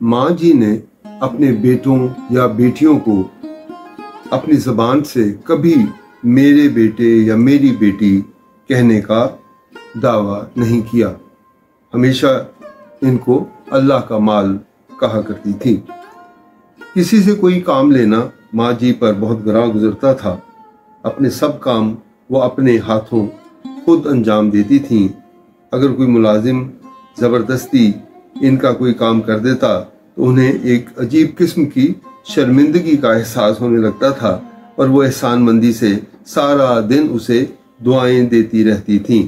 माँ जी ने अपने बेटों या बेटियों को अपनी ज़बान से कभी मेरे बेटे या मेरी बेटी कहने का दावा नहीं किया। हमेशा इनको अल्लाह का माल कहा करती थी। किसी से कोई काम लेना माँ जी पर बहुत गरा गुजरता था। अपने सब काम वो अपने हाथों खुद अंजाम देती थीं। अगर कोई मुलाजिम ज़बरदस्ती इनका कोई काम कर देता तो उन्हें एक अजीब किस्म की शर्मिंदगी का एहसास होने लगता था और वो एहसानमंदी से सारा दिन उसे दुआएं देती रहती थीं।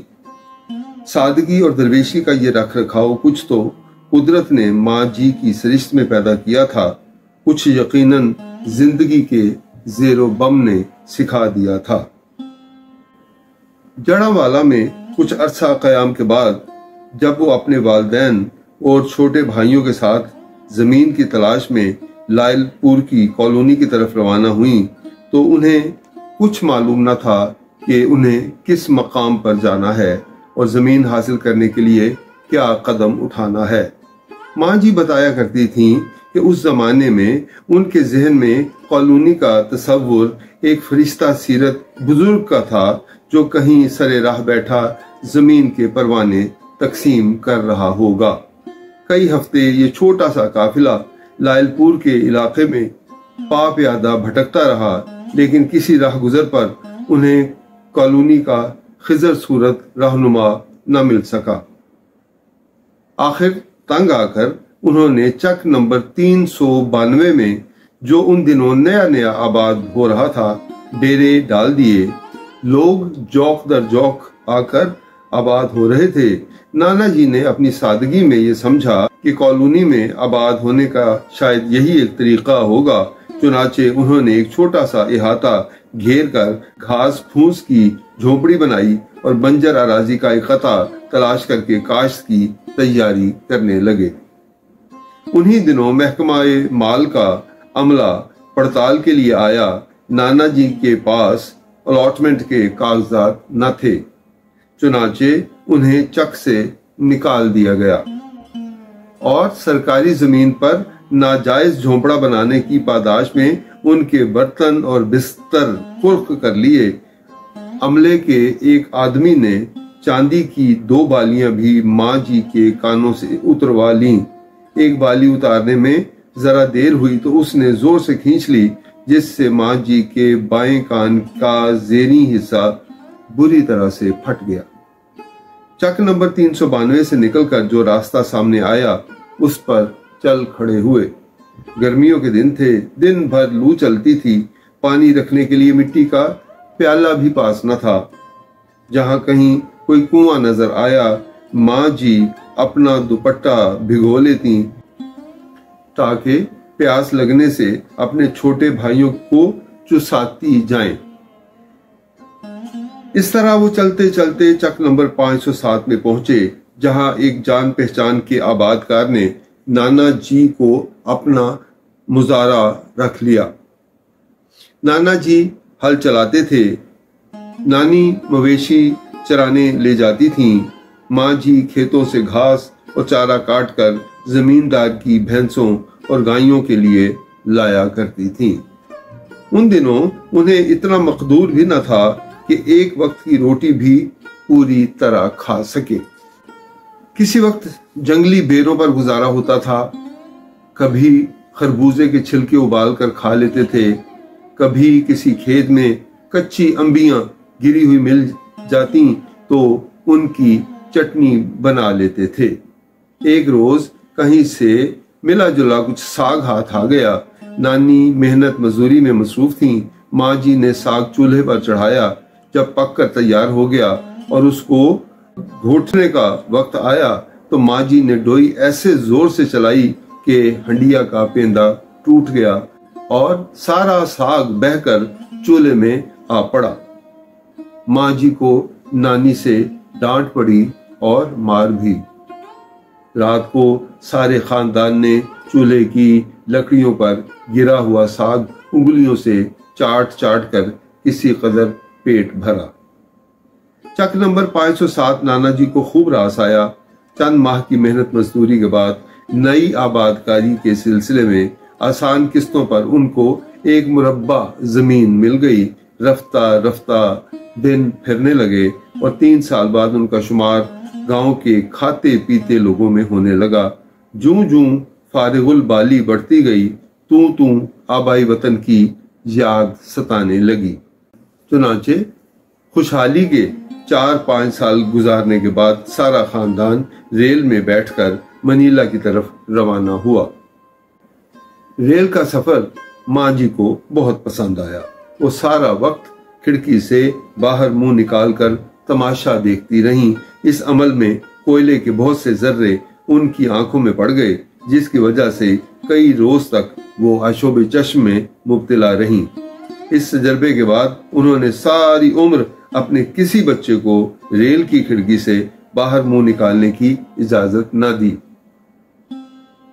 सादगी और दरवेशी का ये रख रखाव कुछ तो कुदरत ने माँ जी की सरिश्त में पैदा किया था, कुछ यकीनन जिंदगी के ज़ेरो बम ने सिखा दिया था। जड़ावाला में कुछ अरसा क़याम के बाद जब वो अपने वालिदैन और छोटे भाइयों के साथ जमीन की तलाश में लायलपुर की कॉलोनी की तरफ रवाना हुई तो उन्हें कुछ मालूम न था कि उन्हें किस मकाम पर जाना है और जमीन हासिल करने के लिए क्या कदम उठाना है। माँ जी बताया करती थीं कि उस जमाने में उनके जहन में कॉलोनी का तस्वुर एक फरिश्ता सीरत बुजुर्ग का था जो कहीं सरे राह बैठा जमीन के परवाने तकसीम कर रहा होगा। कई हफ्ते ये छोटा सा काफिला लायलपुर के इलाके में पाप्यादा भटकता रहा, लेकिन किसी राह गुजर पर उन्हें कॉलोनी का खिजर सूरत रहनुमा न मिल सका। आखिर तंग आकर उन्होंने चक नंबर 392 में, जो उन दिनों नया नया आबाद हो रहा था, डेरे डाल दिए। लोग जौक दर जौक आकर आबाद हो रहे थे। नाना जी ने अपनी सादगी में ये समझा कि कॉलोनी में आबाद होने का शायद यही एक तरीका होगा। चुनाचे उन्होंने एक छोटा सा इहाता घेर कर घास फूस की झोपड़ी बनाई और बंजर अराजी का एक खता तलाश करके काश्त की तैयारी करने लगे। उन्हीं दिनों महकमाए माल का अमला पड़ताल के लिए आया। नाना जी के पास अलॉटमेंट के कागजात न थे, चुनाचे उन्हें चक से निकाल दिया गया और सरकारी जमीन पर नाजायज झोंपड़ा बनाने की पादाश में उनके बर्तन और बिस्तर कुर्क कर लिए। अमले के एक आदमी ने चांदी की 2 बालियां भी माँ जी के कानों से उतरवा लीं। एक बाली उतारने में जरा देर हुई तो उसने जोर से खींच ली, जिससे माँ जी के बाएं कान का ज़ेनी हिस्सा बुरी तरह से फट गया। चक नंबर 392 से निकलकर जो रास्ता सामने आया उस पर चल खड़े हुए। गर्मियों के दिन थे, दिन भर लू चलती थी। पानी रखने के लिए मिट्टी का प्याला भी पास न था। जहां कहीं कोई कुआं नजर आया, माँ जी अपना दुपट्टा भिगो लेती ताकि प्यास लगने से अपने छोटे भाइयों को चुसाती जाएं। इस तरह वो चलते चलते चक नंबर 507 में पहुंचे, जहां एक जान पहचान के आबादकार ने नाना जी को अपना मुजारा रख लिया। नाना जी हल चलाते थे, नानी मवेशी चराने ले जाती थीं। माँ जी खेतों से घास और चारा काट कर जमींदार की भैंसों और गायों के लिए लाया करती थीं। उन दिनों उन्हें इतना मकदूर भी न था कि एक वक्त की रोटी भी पूरी तरह खा सके। किसी वक्त जंगली बेरों पर गुजारा होता था, कभी खरबूजे के छिलके उबाल कर खा लेते थे, कभी किसी खेत में कच्ची अंबियां गिरी हुई मिल जाती तो उनकी चटनी बना लेते थे। एक रोज कहीं से मिला जुला कुछ साग हाथ आ गया। नानी मेहनत मजदूरी में मसरूफ थीं। माँ जी ने साग चूल्हे पर चढ़ाया। जब पक कर तैयार हो गया और उसको घोटने का वक्त आया तो माँ जी ने डोई ऐसे जोर से चलाई कि हंडिया का पेंदा टूट गया और सारा साग बहकर चूल्हे में आ पड़ा। माँ जी को नानी से डांट पड़ी और मार भी। रात को सारे खानदान ने चूल्हे की लकड़ियों पर गिरा हुआ साग उंगलियों से चाट चाट कर किसी कदर पेट भरा। चक नंबर 507 नाना जी को खूब रास आया। चंद माह की मेहनत मजदूरी के बाद नई आबादकारी के सिलसिले में आसान किस्तों पर उनको एक मुरब्बा जमीन मिल गई। रफ्ता रफ्ता दिन फिरने लगे और 3 साल बाद उनका शुमार गांव के खाते पीते लोगों में होने लगा। जूं जूं फारिगुल बाली बढ़ती गई, तू आबाई वतन की याद सताने लगी। चुनांचे खुशहाली के 4-5 साल गुजारने के बाद सारा खानदान रेल में बैठकर मनीला की तरफ रवाना हुआ। रेल का सफर माँ जी को बहुत पसंद आया। वो सारा वक्त खिड़की से बाहर मुंह निकालकर तमाशा देखती रहीं। इस अमल में कोयले के बहुत से जर्रे उनकी आंखों में पड़ गए, जिसकी वजह से कई रोज तक वो आशोब चश्म में मुब्तला रहीं। इस तजर्बे के बाद उन्होंने सारी उम्र अपने किसी बच्चे को रेल की खिड़की से बाहर मुंह निकालने की इजाजत न दी।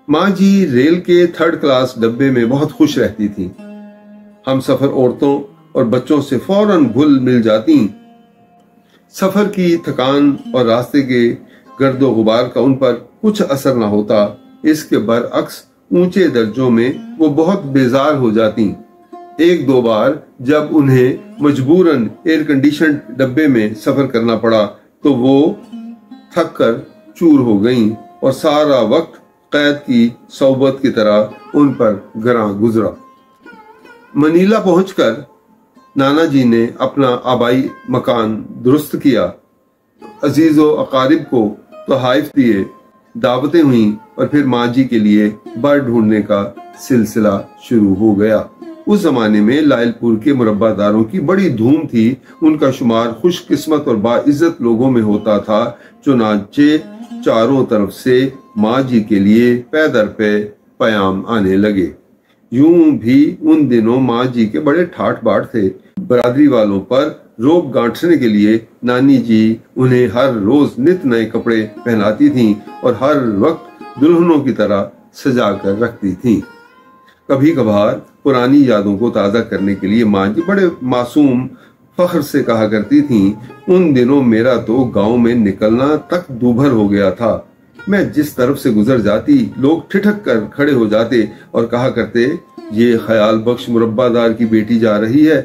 माँ जी रेल के 3rd क्लास डब्बे में बहुत खुश रहती थीं। हम सफर औरतों और बच्चों से फौरन घुल मिल जाती। सफर की थकान और रास्ते के गर्दो गुबार का उन पर कुछ असर न होता। इसके बरअक्स ऊंचे दर्जों में वो बहुत बेजार हो जाती। 1-2 बार जब उन्हें मजबूरन एयर कंडीशन डब्बे में सफर करना पड़ा तो वो थक कर चूर हो गईं और सारा वक्त कैद की सोबत की तरह उन पर गरां गुजरा। मनीला पहुंचकर नाना जी ने अपना आबाई मकान दुरुस्त किया। अजीजो अकारिब को तोहाइफ दिए, दावतें हुई और फिर माँ जी के लिए बर ढूंढने का सिलसिला शुरू हो गया। उस जमाने में लायलपुर के मुरब्बादारों की बड़ी धूम थी। उनका शुमार खुशकिस्मत और बाइज्जत लोगों में होता था। चुनाचे चारों तरफ से माँ जी के लिए पै दर पे पयाम आने लगे। यूं भी उन दिनों माँ जी के बड़े ठाठ बाट थे। बरादरी वालों पर रोब गांठने के लिए नानी जी उन्हें हर रोज नित नए कपड़े पहनाती थीं और हर वक्त दुल्हनों की तरह सजा कर रखती थीं। कभी कभार पुरानी यादों को ताज़ा करने के लिए माँ जी बड़े मासूम फख्र से कहा करती थीं, उन दिनों मेरा तो गांव में निकलना तक दूभर हो गया था। मैं जिस तरफ से गुजर जाती लोग ठिठक कर खड़े हो जाते और कहा करते, ये ख्याल बख्श मुरब्बादार की बेटी जा रही है,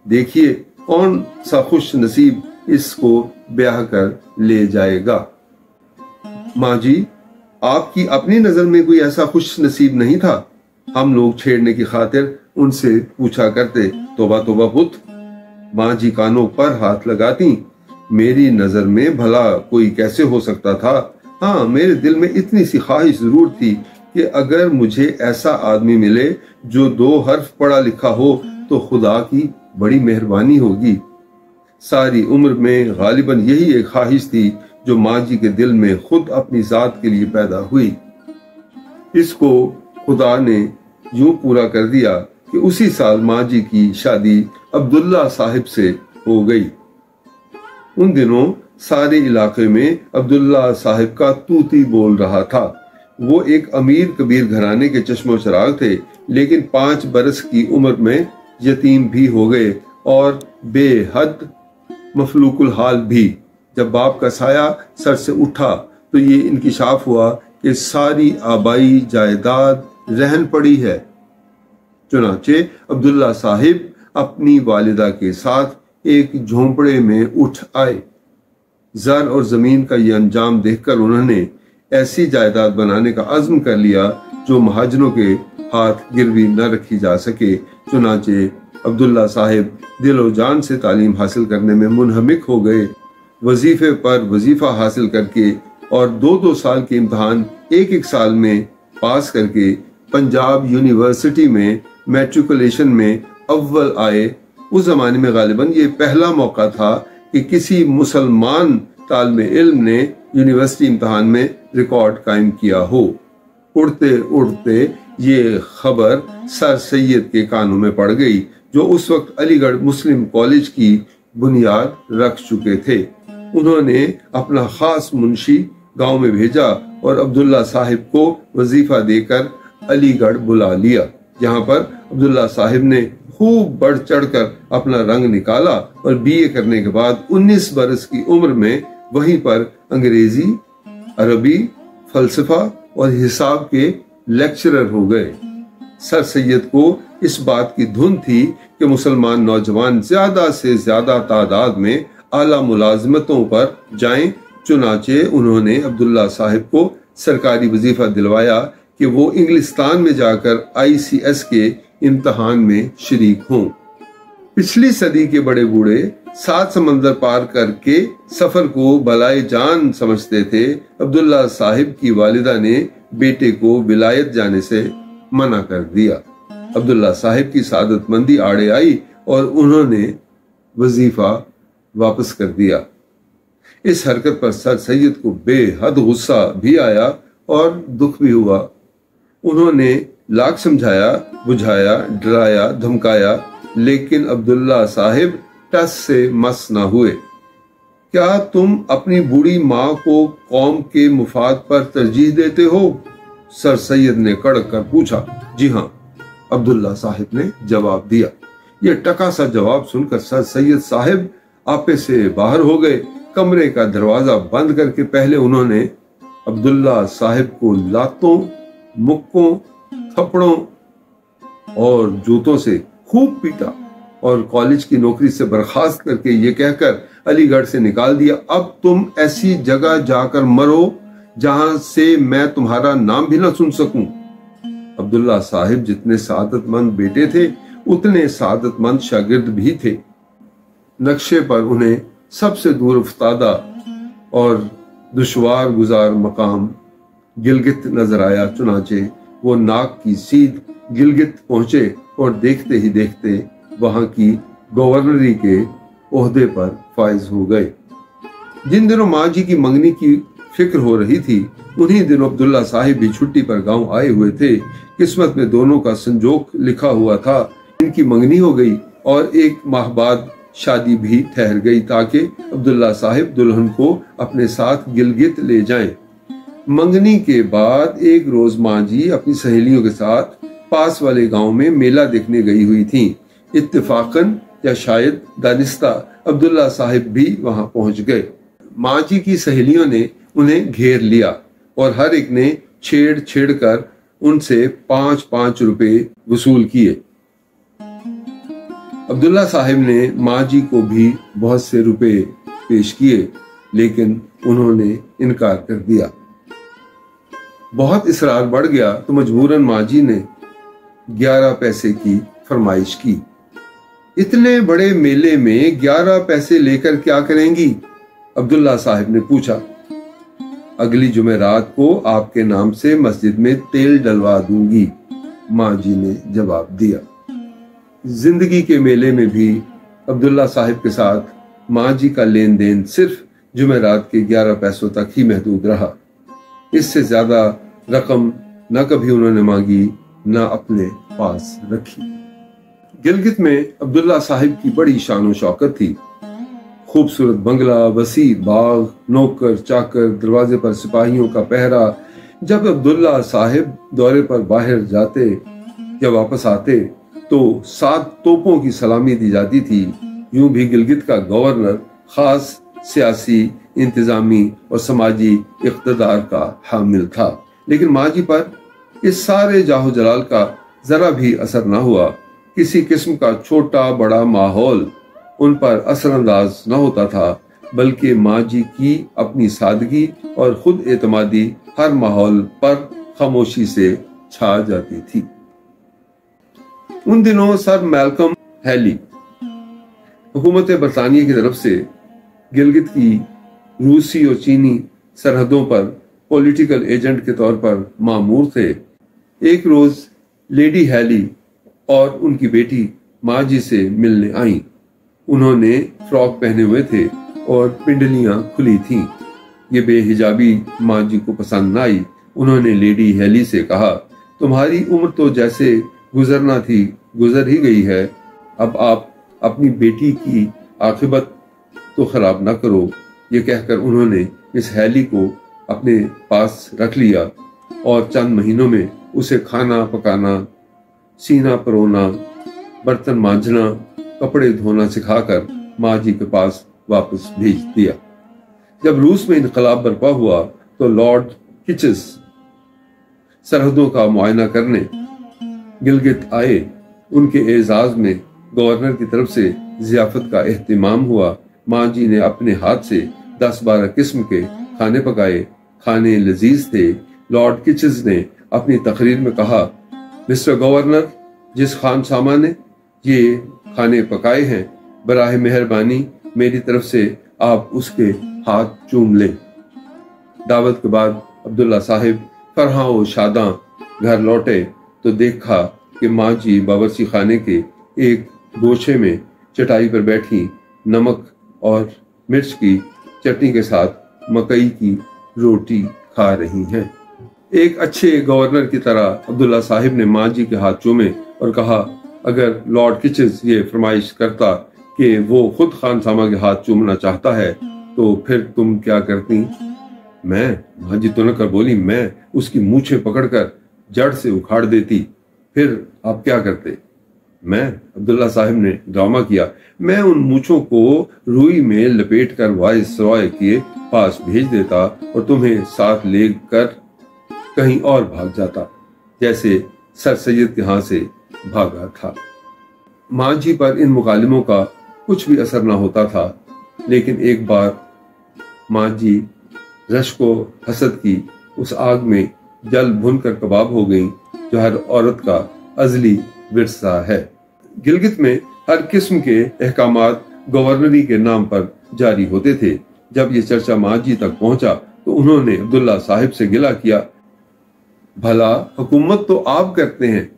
देखिए कौन सा खुश नसीब इसको ब्याह कर ले जाएगा। माँ जी, आपकी अपनी नजर में कोई ऐसा खुश नसीब नहीं था? हम लोग छेड़ने की खातिर उनसे पूछा करते। तोबा तोबा पुत, माँ जी कानों पर हाथ लगाती। मेरी नजर में भला कोई कैसे हो सकता था? हाँ, मेरे दिल में इतनी सी ख्वाहिश जरूर थी कि अगर मुझे ऐसा आदमी मिले जो 2 हर्फ पढ़ा लिखा हो तो खुदा की बड़ी मेहरबानी होगी। सारी उम्र में गालिबन यही एक ख्वाहिश थी जो माँ जी के दिल में खुद अपनी जात के लिए पैदा हुई। इसको खुदा ने यूं पूरा कर दिया कि उसी साल माँ जी की शादी अब्दुल्ला साहिब से हो गई। उन दिनों सारे इलाके में अब्दुल्ला साहिब का तूती बोल रहा था। वो एक अमीर कबीर घराने के चश्मो चराग थे, लेकिन 5 बरस की उम्र में यतीम भी हो गए और बेहद मफलूकुल हाल भी। जब बाप का साया सर से उठा तो ये इंकिशाफ हुआ कि सारी आबाई जायदाद रहन पड़ी है। चुनाचे अब्दुल्ला साहिब अपनी वालिदा के साथ एक झोंपड़े में उठ आए। ज़र और जमीन का ये अंजाम देखकर उन्होंने ऐसी जायदाद बनाने का अज़्म कर लिया जो महाजनों के हाथ गिरवी न रखी जा सके। चुनाचे अब्दुल्ला साहिब दिलो जान से तालीम हासिल करने में मुनहमिक हो गए। वजीफे पर वजीफा हासिल करके और 2-2 साल के इम्तहान एक साल में पास करके पंजाब यूनिवर्सिटी में मैट्रिकुलेशन में अव्वल आए। उस जमाने में गालिबन ये पहला मौका था कि किसी मुसलमान तालिबे इल्म ने यूनिवर्सिटी इम्तहान में रिकॉर्ड कायम किया हो। उड़ते उड़ते ये खबर सर सैयद के कानों में पड़ गई, जो उस वक्त अलीगढ़ मुस्लिम कॉलेज की बुनियाद रख चुके थे। उन्होंने अपना खास मुंशी गांव में भेजा और अब्दुल्ला साहिब को वजीफा देकर अलीगढ़ बुला लिया, जहां पर अब्दुल्ला साहिब ने खूब बढ़ चढ़कर अपना रंग निकाला और बीए करने के बाद 19 बरस की उम्र में वहीं पर अंग्रेजी, अरबी, फलसफा اور حساب کے لیکچرر ہو گئے۔ سر سید کو اس بات کی دھن تھی کہ مسلمان نوجوان زیادہ سے زیادہ تعداد میں اعلیٰ ملازمتوں پر جائیں، چنانچہ انہوں نے عبداللہ صاحب کو سرکاری وظیفہ دلوایا کہ وہ انگلستان میں جا کر ICS کے امتحان میں شریک ہوں۔ پچھلی صدی کے بڑے بوڑھے 7 سمندر پار کر کے سفر کو بلائے جان سمجھتے تھے۔ عبداللہ صاحب کی والدہ نے بیٹے کو ولایت جانے سے منع کر دیا۔ عبداللہ صاحب کی سعادت مندی آڑے آئی اور انہوں نے وظیفہ واپس کر دیا۔ اس حرکت پر سر سید کو بے حد غصہ بھی آیا اور دکھ بھی ہوا۔ انہوں نے لاکھ سمجھایا، بجھایا، ڈرایا، دھمکایا، لیکن عبداللہ صاحب ٹس سے مس نہ ہوئے۔ کیا تم اپنی بوڑھی ماں کو قوم کے مفاد پر ترجیح دیتے ہو؟ سر سید نے کڑک کر پوچھا۔ جی ہاں، عبداللہ صاحب نے جواب دیا۔ یہ ٹکا سا جواب سن کر سر سید صاحب آپے سے باہر ہو گئے۔ کمرے کا دروازہ بند کر کے پہلے انہوں نے عبداللہ صاحب کو لاتوں، مکوں، تھپڑوں اور جوتوں سے خوب پیٹا اور کالج کی نوکری سے برخاست کر کے یہ کہہ کر علی گڑھ سے نکال دیا، اب تم ایسی جگہ جا کر مرو جہاں سے میں تمہارا نام بھی نہ سن سکوں۔ عبداللہ صاحب جتنے سعادت مند بیٹے تھے اتنے سعادت مند شاگرد بھی تھے۔ نقشے پر انہیں سب سے دور افتادہ اور دشوار گزار مقام گلگت نظر آیا، چنانچہ وہ ناک کی سیدھ گلگت پہنچے اور دیکھتے ہی دیکھتے وہاں کی گورنری کے عہدے پر فائز ہو گئے۔ جن دنوں ماں جی کی منگنی کی فکر ہو رہی تھی انہی دنوں عبداللہ صاحب بھی چھٹی پر گاؤں آئے ہوئے تھے۔ قسمت میں دونوں کا سنجوگ لکھا ہوا تھا۔ ان کی منگنی ہو گئی اور 1 ماہ بعد شادی بھی ٹھہر گئی تاکہ عبداللہ صاحب دلہن کو اپنے ساتھ گلگت لے جائیں۔ منگنی کے بعد ایک روز ماں جی اپنی سہیلیوں کے ساتھ پاس والے گاؤں میں میلہ دیکھنے گئی ہوئی تھیں۔ اتفاقاً یا شاید دانستہ عبداللہ صاحب بھی وہاں پہنچ گئے۔ ماں جی کی سہیلیوں نے انہیں گھیر لیا اور ہر ایک نے چھیڑ چھیڑ کر ان سے 5-5 روپے وصول کیے۔ عبداللہ صاحب نے ماں جی کو بھی بہت سے روپے پیش کیے لیکن انہوں نے انکار کر دیا۔ بہت اصرار بڑھ گیا تو مجبوراً ماں جی نے 11 پیسے کی فرمائش کی۔ اتنے بڑے میلے میں 11 پیسے لے کر کیا کریں گی؟ عبداللہ صاحب نے پوچھا۔ اگلی جمعرات کو آپ کے نام سے مسجد میں تیل ڈلوا دوں گی، ماں جی نے جواب دیا۔ زندگی کے میلے میں بھی عبداللہ صاحب کے ساتھ ماں جی کا لین دین صرف جمعرات کے 11 پیسوں تک ہی محدود رہا۔ اس سے زیادہ رقم نہ کبھی انہوں نے مانگی نہ اپنے پاس رکھی۔ گلگت میں عبداللہ صاحب کی بڑی شان و شوکت تھی۔ خوبصورت بنگلہ، وسیع باغ، نوکر چاکر، دروازے پر سپاہیوں کا پہرا۔ جب عبداللہ صاحب دورے پر باہر جاتے یا واپس آتے تو 7 توپوں کی سلامی دی جاتی تھی۔ یوں بھی گلگت کا گورنر خاص سیاسی، انتظامی اور سماجی اقتدار کا حامل تھا، لیکن ماں جی پر اس سارے جاہ و جلال کا ذرا بھی اثر نہ ہوا۔ کسی قسم کا چھوٹا بڑا ماحول ان پر اثر انداز نہ ہوتا تھا، بلکہ ماں جی کی اپنی سادگی اور خود اعتمادی ہر ماحول پر خاموشی سے چھا جاتی تھی۔ ان دنوں سر میلکم ہیلی حکومت برطانیہ کی طرف سے گلگت کی روسی اور چینی سرحدوں پر پولیٹیکل ایجنٹ کے طور پر مامور تھے۔ ایک روز لیڈی ہیلی اور ان کی بیٹی ماں جی سے ملنے آئیں۔ انہوں نے فراک پہنے ہوئے تھے اور پنڈلیاں کھلی تھیں۔ یہ بے حجابی ماں جی کو پسند نہ آئی۔ انہوں نے لیڈی ہیلی سے کہا، تمہاری عمر تو جیسے گزرنا تھی گزر ہی گئی ہے، اب آپ اپنی بیٹی کی عاقبت تو خراب نہ کرو۔ یہ کہہ کر انہوں نے اس ہیلی کو اپنے پاس رکھ لیا اور چند مہینوں میں اسے کھانا پکانا، سینہ پرونا، برتن مانجنا، کپڑے دھونا سکھا کر ماں جی کے پاس واپس بھیج دیا۔ جب روس میں انقلاب برپا ہوا تو لارڈ کچس सरहदों का मुआयना करने गिलगित आए। उनके एजाज में गवर्नर की तरफ से जियाफत का एहतमाम हुआ। माँ जी ने अपने हाथ से 10-12 किस्म के खाने पकाए। खाने लजीज थे। लॉर्ड किचेस ने अपनी तकरीर में कहा, मिस्टर गवर्नर, जिस खानसामा ने ये खाने पकाए हैं, बराह मेहरबानी मेरी तरफ से आप उसके हाथ चूम लें। दावत के बाद अब्दुल्ला साहिब फरहां और शादां घर लौटे तो देखा कि माँ जी बावर्ची खाने के एक गोशे में चटाई पर बैठी नमक और मिर्च की चटनी के साथ मकई की रोटी खा रही हैं। एक अच्छे गवर्नर की तरह अब्दुल्ला साहिब ने माँ जी के हाथ चूमे और कहा, अगर लॉर्ड किचेस ये फरमाइश करता कि वो खुद खानसामा के हाथ चूमना चाहता है तो फिर तुम क्या करती? मैं, माँ जी तो न कर बोली, मैं उसकी मूछें पकड़कर जड़ से उखाड़ देती। फिर आप क्या करते? मैं, अब्दुल्ला साहिब ने ड्रामा किया, मैं उन मूछों को रुई में लपेट कर वायसरॉय के पास भेज देता और तुम्हें साथ लेकर कहीं और भाग जाता, जैसे सर सैयद के यहाँ से भागा था। माँ जी पर इन मुकालिमों का कुछ भी असर न होता था, लेकिन एक बार माँ जी रश्को हसद की उस आग में जल भुनकर कबाब हो गईं, जो हर औरत का अजली विरसा है। गिलगित में हर किस्म के अहकामात गवर्नरी के नाम पर जारी होते थे। जब ये चर्चा माँ जी तक पहुंचा तो उन्होंने अब्दुल्ला साहिब से गिला किया, भला हुकूमत तो आप करते हैं,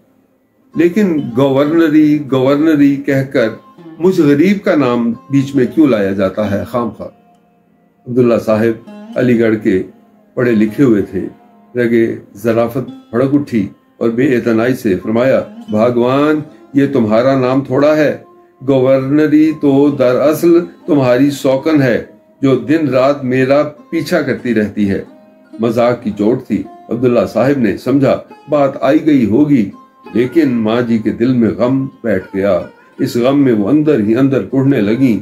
लेकिन गवर्नरी गवर्नरी कहकर मुझ गरीब का नाम बीच में क्यों लाया जाता है खामखा? अब्दुल्ला साहिब अलीगढ़ के पढ़े लिखे हुए थे। रगे जराफत भड़क उठी और बेइतनाई से फरमाया, भगवान, ये तुम्हारा नाम थोड़ा है। गवर्नरी तो दरअसल तुम्हारी सौकन है जो दिन रात मेरा पीछा करती रहती है। मजाक की चोट थी। अब्दुल्ला साहिब ने समझा बात आई गई होगी, लेकिन माँ जी के दिल में गम बैठ गया। इस गम में वो अंदर ही अंदर कुढ़ने लगी।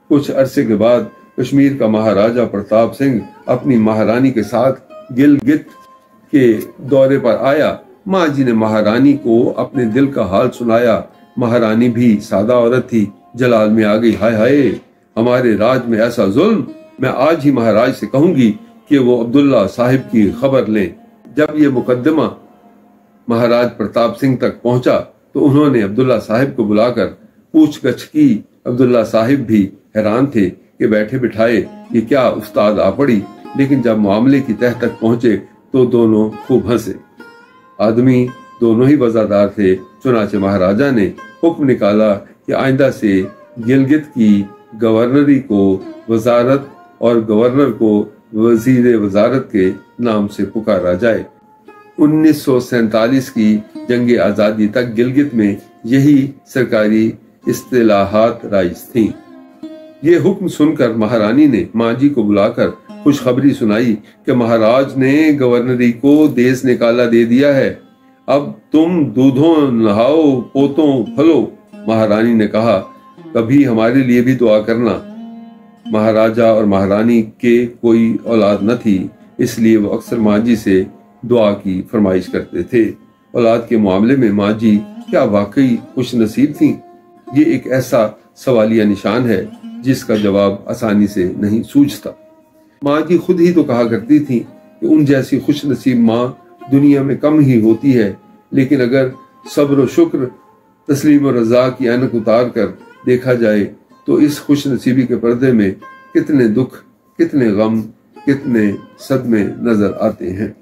कुछ अरसे के बाद कश्मीर का महाराजा प्रताप सिंह अपनी महारानी के साथ गिलगित के दौरे पर आया। माँ जी ने महारानी को अपने दिल का हाल सुनाया। महारानी भी सादा औरत थी, जलाल में आ गई। हाय हाय, हमारे राज में ऐसा जुल्म! मैं आज ही महाराज से कहूंगी कि वो अब्दुल्ला साहिब की खबर लें। जब ये मुकदमा महाराज प्रताप सिंह तक पहुंचा तो उन्होंने अब्दुल्ला साहिब को बुलाकर पूछगछ की। अब्दुल्ला साहिब भी हैरान थे कि बैठे बिठाए ये क्या उस्ताद आ पड़ी, लेकिन जब मामले की तह तक पहुंचे तो दोनों खूब हंसे। आदमी दोनों ही वजादार थे। चुनाचे महाराजा ने हुक्म निकाला कि आइंदा से गिलगित की गवर्नरी को वजारत और गवर्नर को वजीर वजारत के नाम से पुकारा जाए। 1947 की जंग आजादी तक गिलगित में यही सरकारी इस्तिलाहात राइज थीं। ये हुक्म सुनकर महारानी ने माँ जी को बुलाकर खुशखबरी सुनाई कि महाराज ने गवर्नरी को देश निकाला दे दिया है। अब तुम दूधों नहाओ, पोतों फलो। महारानी ने कहा, कभी हमारे लिए भी दुआ करना। महाराजा और महारानी के कोई औलाद न थी, इसलिए वो अक्सर माँ जी से दुआ की फरमाइश करते थे। औलाद के मामले में माँ जी क्या वाकई खुश नसीब थीं? ये एक ऐसा सवालिया निशान है जिसका जवाब आसानी से नहीं सूझता। माँ जी खुद ही तो कहा करती थी कि उन जैसी खुश नसीब माँ दुनिया में कम ही होती है, लेकिन अगर सब्र और शुक्र, तस्लीम और रजा की ऐनक उतार कर देखा जाए तो इस खुश नसीबी के पर्दे में कितने दुख, कितने गम, कितने सदमे नजर आते हैं।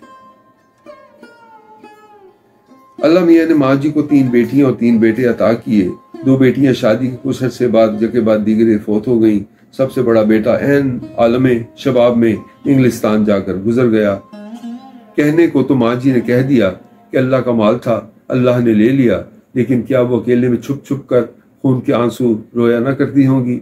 अल्लाह मियां ने माँ जी को 3 बेटियां और 3 बेटे अता किए। 2 बेटियां शादी के कुछ अरसे बाद जके बाद दीगरे फौत हो गईं। सबसे बड़ा बेटा ऐन आलमे शबाब में इंग्लिस्तान जाकर गुजर गया। कहने को तो माँ जी ने कह दिया कि अल्लाह का माल था, अल्लाह ने ले लिया, लेकिन क्या वो अकेले में छुप छुप कर खून के आंसू रोया न करती होंगी।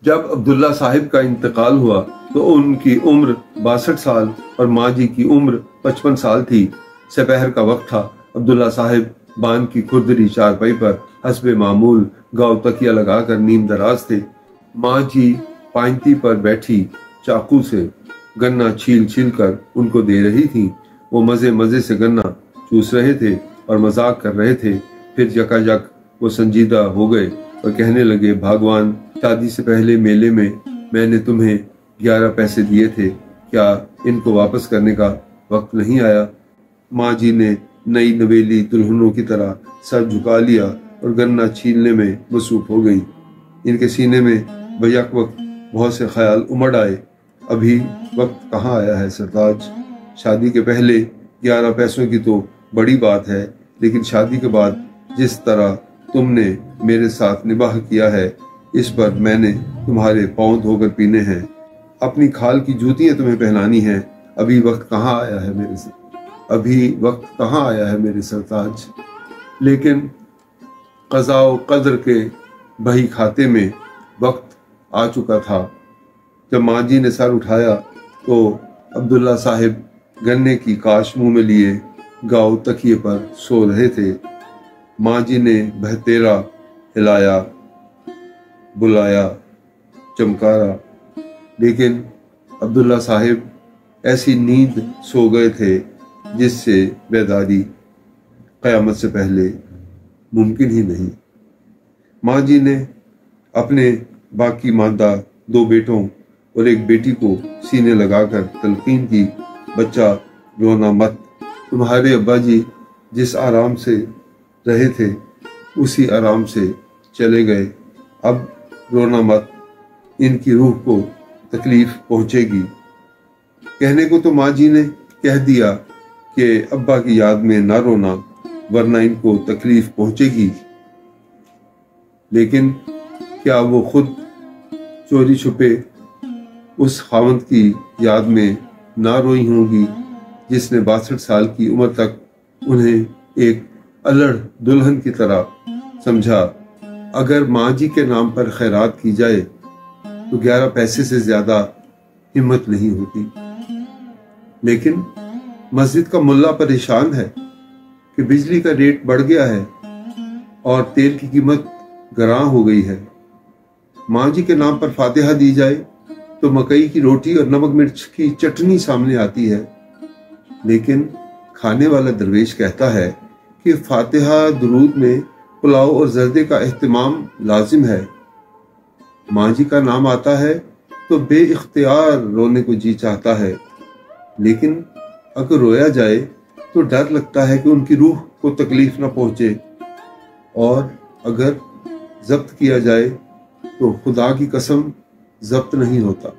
जब अब्दुल्ला साहिब का इंतकाल हुआ तो उनकी उम्र 62 साल और माँ जी की उम्र 55 साल थी। सपहर का वक्त था। अब्दुल्ला साहिब बान की खुरदरी चारपाई पर हस्बे मामूल गाँव तकिया लगाकर नीम दराज थे। माँ जी पाइंती पर बैठी चाकू से गन्ना छील छील कर उनको दे रही थी। वो मजे मजे से गन्ना चूस रहे थे और मजाक कर रहे थे। फिर यकायक वो संजीदा हो गए और कहने लगे, भगवान, शादी से पहले मेले में मैंने तुम्हें 11 पैसे दिए थे, क्या इनको वापस करने का वक्त नहीं आया? माँ जी ने नई नवेली दुल्हनों की तरह सर झुका लिया और गन्ना छीलने में मसरूफ हो गई। इनके सीने में बैक वक्त बहुत से ख्याल उमड़ आए। अभी वक्त कहाँ आया है सरताज? शादी के पहले 11 पैसों की तो बड़ी बात है, लेकिन शादी के बाद जिस तरह तुमने मेरे साथ निबाह किया है, इस पर मैंने तुम्हारे पाँव धोकर पीने हैं, अपनी खाल की जूतियां तुम्हें पहनानी हैं। अभी वक्त कहाँ आया है मेरे सरताज? लेकिन क़ज़ा व क़द्र के बही खाते में वक्त आ चुका था। जब माँ जी ने सर उठाया तो अब्दुल्ला साहिब गन्ने की काश मुंह में लिए गाँव तकिए पर सो रहे थे। माँ जी ने बहतेरा हिलाया, बुलाया, चमकारा, लेकिन अब्दुल्ला साहिब ऐसी नींद सो गए थे जिससे बेदारी क़यामत से पहले मुमकिन ही नहीं। माँ जी ने अपने बाकी मादा 2 बेटों और 1 बेटी को सीने लगाकर तलकीन की, बच्चा रोना मत, तुम्हारे अब्बा जी जिस आराम से रहे थे उसी आराम से चले गए, अब रोना मत, इनकी रूह को तकलीफ पहुंचेगी। कहने को तो माँ जी ने कह दिया कि अब्बा की याद में ना रोना वरना इनको तकलीफ पहुंचेगी, लेकिन क्या वो खुद चोरी छुपे उस खावंद की याद में ना रोई होंगी जिसने 62 साल की उम्र तक उन्हें एक अल्हड़ दुल्हन की तरह समझा। अगर माँ जी के नाम पर खैरात की जाए तो 11 पैसे से ज्यादा हिम्मत नहीं होती, लेकिन मस्जिद का मुल्ला परेशान है कि बिजली का रेट बढ़ गया है और तेल की कीमत गरां हो गई है। माँ जी के नाम पर फातिहा दी जाए तो मकई की रोटी और नमक मिर्च की चटनी सामने आती है, लेकिन खाने वाला दरवेश कहता है कि फातिहा दुरूद में पुलाव और जर्दे का एहतमाम लाजिम है। माँ जी का नाम आता है तो बेइख्तियार रोने को जी चाहता है, लेकिन अगर रोया जाए तो डर लगता है कि उनकी रूह को तकलीफ न पहुंचे, और अगर जब्त किया जाए तो खुदा की कसम जब्त नहीं होता।